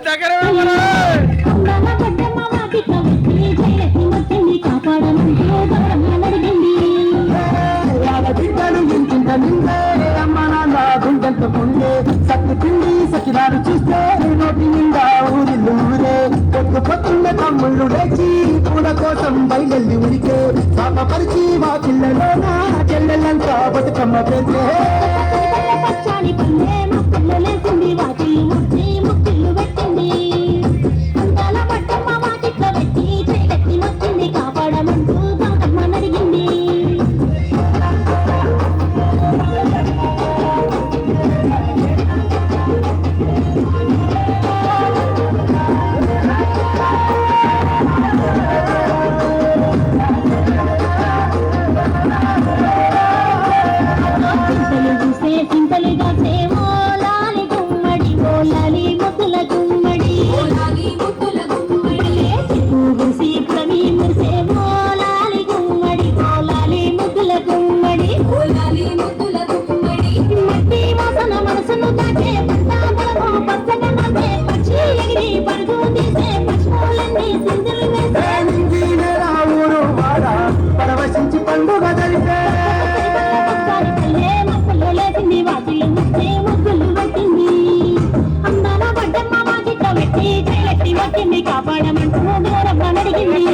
దగ్గర సత్తిపిండి సకిరాలు చూస్తే నోటి నిండా ఊరిల్లూరే పొద్దు పొద్దున్న తమ్ముళ్ళు లేచి పూల కోసం బయలుదేరి ఉడికే పాప పరిచి మా పిల్లలోన చెల్లెలంతా బతుకమ్మ పెంచే పచ్చాలి పల్లె మా పిల్లలేసింది వాకిళ్ళు ముట్టి ముట్టిల్లు పెట్టింది అందాల పట్టమ్మ వాకిట్లో పెట్టి చేలెత్తి మొక్కింది కాపాడమంటూ గౌతమ్మ నడిగింది పరవశించి పండుగ జరిపే వాకిళ్ళు ముట్టి ముగ్గులు పెట్టింది అందాల పడ్డమ్మ వాకిట్లో పెట్టి చేలెత్తి వచ్చింది కాపాడమంటూ గౌరమ్మ నడిగింది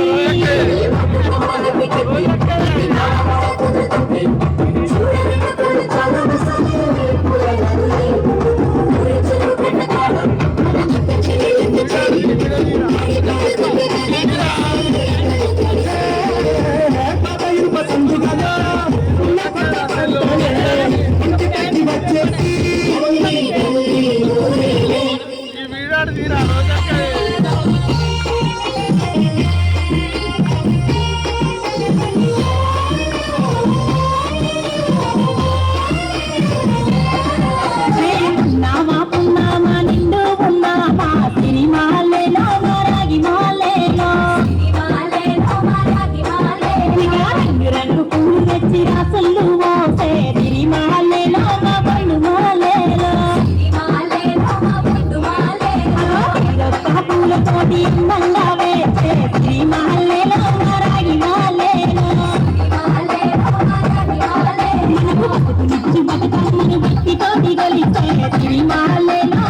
మనకు బతుకు నిచ్చి బతుకమ్మను భక్తితో దిగలిస్తే తిరిమాలేలో